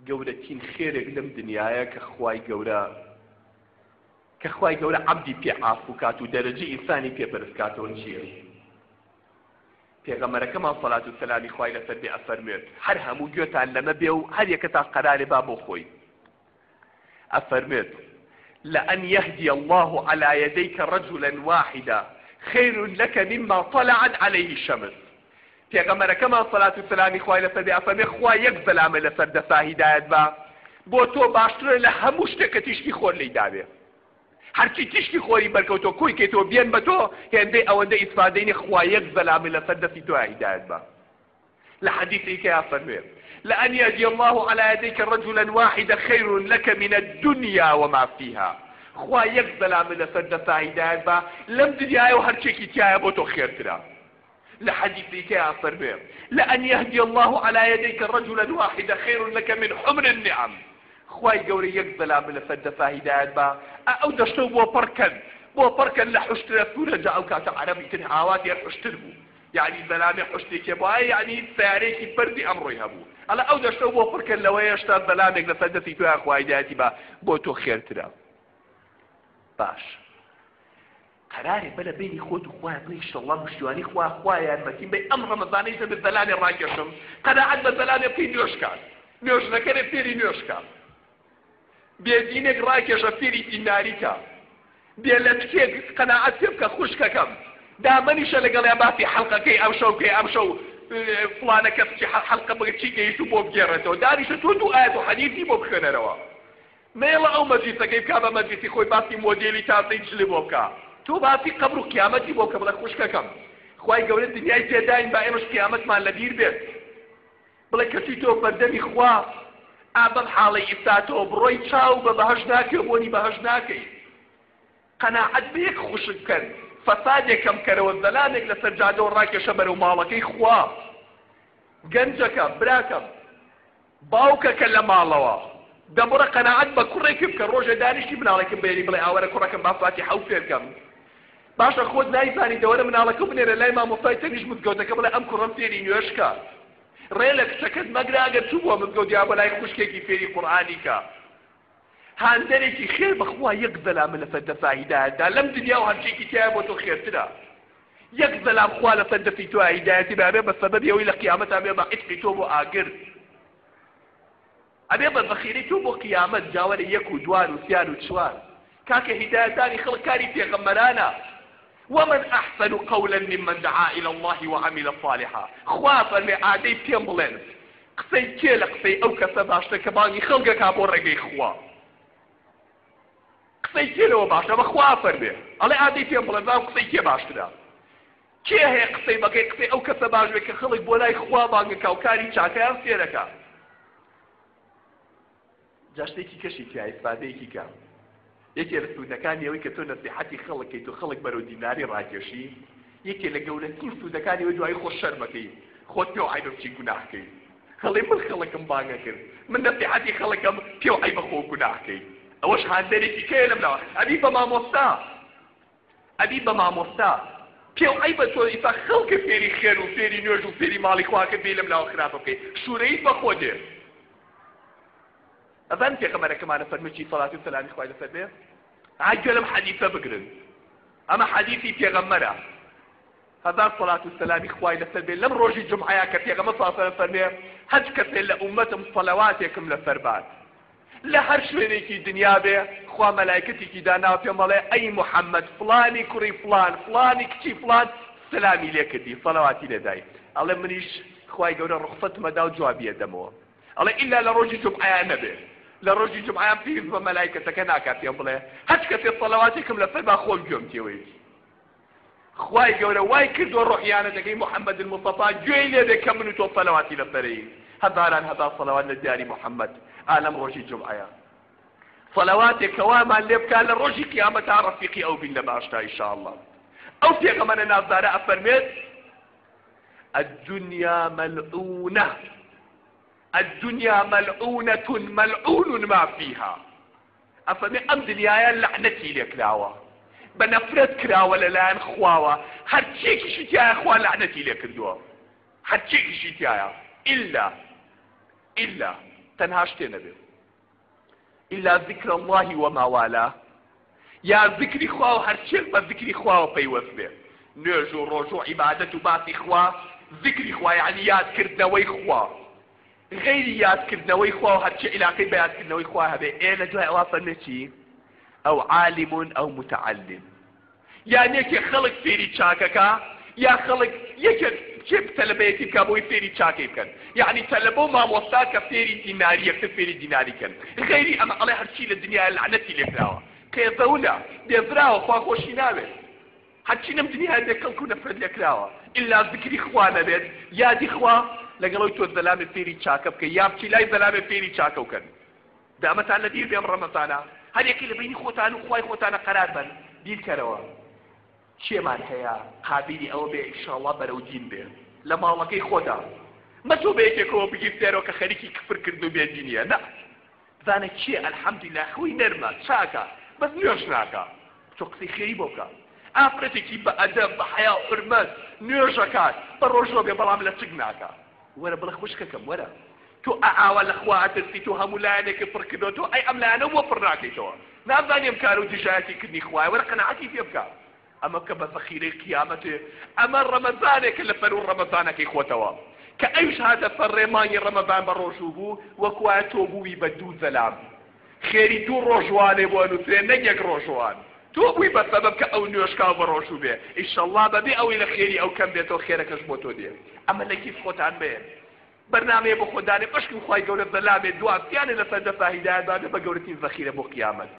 گەورەترین خێرێک لەم دنیاە کە خوای گەورە عەبدی پێ عافو کات و دەرەجەی ئینسانی پێ بەرزکاتەوە چییە؟ پێغەمبەرەکەمان سەڵات و سەلامی خوای لەسەر بێ ئەفەرمێت هەر هەموو گوێتان لەمە بێ و هەر یەکەتان قەرارێ با بۆ خۆی ئەفەرمێت لأن يهدي الله على يديك رجلا واحدا خير لك مما طلعت عليه الشمس. پێغەمبەرەکەمان سەڵات و سەلامی خوای لەسەر بێ ئەفەرمێت خوا یەک بەلامە لەسەر دەسا هیدایەت با بۆ تۆ باشترە لە هەموو شتێکە تیشکی خۆر لێی دابێ. هەرچی تیشکی خۆری بەرکەوتۆ کوی کێتەوە بێن بە تۆ هێندەی ئەوەندە ئیسفادەینی خوا یەک بەلامە لەسەر دەستی تۆ هیدایەت با. لە حەدیثی کە ئەفەرمێت لأن يهدي الله على يديك رجلا واحدا خير لك من الدنيا وما فيها. خوا یەک بەلامە لەسەر دەسا هیدایەت با لەم دنیایە و هەرچێکی تایە بۆ تۆ خێرترە. لحديث كي أفرميه لأن يهدي الله على يديك رجلا واحدا خير لك من حمر النعم. خواي قولي يقبل عمل فدفا هدايات با أو دشتو بو بركن لحشتر سورة جاءو كاتا عربي تنهاوات يحشتر بو يعني بلامي حشتي كباي يعني سياريكي بردي أمرو يهبو على أو دشتو بو بركن لو يشتر بلامي لفدفي تو أخوة هداياتي با بو تو خير ترى باش قراري بلا بيني خود خواه بليش الله مشتواني خواه يارمتين بي أمر رمضاني بالزلاني الراكشم قناعت بالزلاني في نيوشكال نيوش نكري فيري نيوشكال بيدينك راكش فيري تناريكا بيلتكيك قناعت تبكى خوشككم دامني شلقل يا باتي حلقة كي أمشو فلانة كفتي حلقة بغتشي كي يتوبو بجيرتو داري شتوتو آياتو حديثي ببخنا روا ميلا أو مجلسة كيف كابا مجلسي خوي باتي موديلي تاسي جلبو بكا تو باسی قبر و قیامتی بۆ کە بڵێ خوشکەکەم خوای گەورە دنیای تێداین با ئێمەش قیامەتمان لەبیر بێت بڵێ کەچی تۆ بەردەمی خوا ئابەم حاڵەی ئیساتەوە بڕۆی چاو بە بەهەش ناکەی و بۆنی بەهەش ناکەی قەناعەت بە یەک خوشک بکەن فەسادێکم کەرەوە زەلامێک لەسەر جادەوە ڕاکێشە بەرەو ماڵەکەی خوا گەنجەکە براکەم باوکەکە لە ماڵەوە دەبڕە قەناعەت بە کوڕێکی بکە ڕۆژە دانیشتی مناڵێکم بێنی بڵێ ئاوەرە کوڕەکەم با فاتی حەوت فێرکەم باشە خۆت نایزانی دەوەرە مناڵەکە بنێرە لای مامۆستای تەنیش مزگەوتەکە بڵێ ئەم کوڕەم فێری نوێشکە ڕێ لە کچەکەت مەگرە ئەگەر چوو بۆ مزگەوت یا بەلای خوشکێکی فێری قورئانی کە هاندەرێکی خێر بەخوا یەک زەلامە لەسەر دەسا هیدایەتدا لەم دنیا و هەرچێکی تایە بۆ تۆ خێرترە یەک زەلام خوا لەسەر دەستی تۆ هیدایەتی بابێ بە سەبەبی ئەوەی لە قیامەتا بێ بە عیتقی تۆ بۆ ئاگر ئەبێ بە بەخیری تۆ بۆ قیامەت جاوەرە یەک و دوان و سیان و چوار کاکە هیدایەتدانی خەڵک کاری پێغەمبەرانە ومن أحسن قولا ممن دعا إلى الله وعمل صالحا خوافا لعادي بيم بلين قصي كيلا قصي أو كسباشتا كباني خلقك أبو رقي خوا قصي كيلا وباشتا بخوافا به على عادي بيم بلين باو قصي كي باشتا كي هي قصي بقي قصي أو كسباشتا كخلق بولاي خوا بانك أو كاري شاكا أمسيرك جاشتێکی کەشی تیا ئیسفادەیەکی کە یەکێ لە سوودەکانی ئەوەی کە تۆ نەسیحەتی خەڵکەیت و خەڵک بەرەو دیناری ڕاکێشی یەکێ لە گەورەترین سوودەکانی ئەوەی دوایی خۆش شەرمەکەی خۆت پێ و عیبە بچی گوناحکەی خەڵێ من خەڵکم بانگە کرد من نەسیحەتی خەڵکەم پێ و عیبە خۆ گوناحکەی ئەوەش هاندەرێکی کەیە لەم لاوە ئەبی بە مامۆستا پێ و عیبە تۆ ئیسا خەڵکە فێری خێر و فێری نوێژ و فێری ماڵی خواکە بێ لەم لاوە خراپە بکەی شوورەیت بە خۆ دێ أذن پیغمبر كمان فرمي صلاة والسلام إخوة السلام عجلهم حديثة بقرن أما حديثي پیغمبره هذا صلاة والسلام إخوة السلام لم روجي جمعة كبيغمبر صلى الله عليه وسلم فرمي هج كثير لأمتهم صلواتكم لفربات لا هرشوينيكي دنيا به خوا ملائكتي كي دانا في ملائكة أي محمد فلاني كري فلاني كتي فلان سلامي لك دي صلواتي لداي الله منيش إخوة يقول رخصت مداو جوابية دموه الله إلا لروجي جمعة نبي لروجي جمعة فيه بملائكة كناكات يبله هج كثير صلواتكم لفربا خوب جمتي ويجي خواي جورا واي كردو روحيانا دقي محمد المصطفى جويلي دي كمنو تو صلواتي لفرين هذا صلوات للداري محمد عالم روجي جمعة صلواتي كواما اللي بكان لروجي قيامة رفيقي أو بالنباشتا إن شاء الله أو في كمان الناس دارا أفرميت الدنيا ملعونة الدنيا ملعونة ملعون ما فيها أفرمي أم دنيا لعنتي لك لاوة بنفرت كراوة للان خواوة هرچيك شتيا اخوان لعنتي لك الدوا هرچيك شتيا إلا تەنها شتێ نەبێت إلا ذكر الله وما والاه يا ذكري خوا وهرشيك بذكري خوا وبيوث به نرجو رجوع عبادة باسي خوا ذكري خوا يعني ياد كردنوي خوا غير ياد كردنوي خوا وهرشي علاقي بياد كردنوي خوا هبه ايه لجوه اواصل نشي او عالم او متعلم يعني يكي خلق فيري تشاككا يا خلق يكي كيف تلبيتي كابوي فيري تشاكي كان يعني تلبو ما موصاك فيري ديناري يكتب فيري ديناري كان غيري اما الله هرشي للدنيا لعنتي لكراوه كيزولا ديزراوه خوا خوشي نابت هرچی نمدنی هەندێک کەڵکو نەفرەت لێکراوە ئللا ذکری خوا نەبێت یادی خوا لەگەڵەوەی تۆ زەلامێ فێری چاکە بکە یا بچی لای زەلامێ فێری چاکە بکەن دامەتان لە بیر بێم ڕەمەزانە هەر یەکێ لە بینی خۆتان و خوای خۆتانە قەرار بن بیرکەرەوە چێمان هەیە قابیلی ئەوە بێ ئینشاڵڵا بەرەو دین بێ لە ماڵەکەی خۆدا مەتۆ بە یەکێکەوە بگیرتێرەوە کە خەریکی کفرکردن و بێدینیە نە زانە چیە ئەلحەمدولیلا خوی نەرمە چاکە بەس نوێژ ناکە تۆ قسەی خێری بۆ بکە ئافرەتێکی بە ئەدەب بە حیا و حورمەت نوێژەکات بە ڕۆژۆ بێ بەڵام لە چک ناکە وەرە بڵێ خوشکەکەم وەرە تۆ ئاوا لە خوا ئەترسی تۆ هەموو لایەنێکی پڕکردەوە تۆ ئەی ئەم لایەنە بۆ پڕ ناکەیتەوە نازانیم کار و دژایەتی کردنی خوایە وەرە قەناعەتی پێ بکە ئەمە کە بە زەخیرەی قیامەتێ ئەمە ڕەمەزانێکە لە فەرو ڕەمەزانەکەی خۆتەوە کە ئەوش هاتە فەرڕێمانی ڕەمەزان بە ڕۆژوو بوو وەکوایە تۆ بووی بە دوو زەلام خێری دوو ڕۆژوانێ بۆ نووسێ نەک یەک ڕۆژوان تۆ بووی بە سەبەب کە ئەو نوێژکاو بە ڕۆژوو بێ ئیشەڵڵا بەبێ ئەوەی لە خێری ئەو کەم بێتەوە خێرەکەش بۆ تۆ دێ ئەمە لە کیف خۆتان بێ بەرنامەیە بۆ خۆدانێ بەشکن خوای گەورە زەلامێ دواتیانێ لەسەر دەفا هیدایەت بابێ بە گەورەترین زەخیرە بۆ قیامەت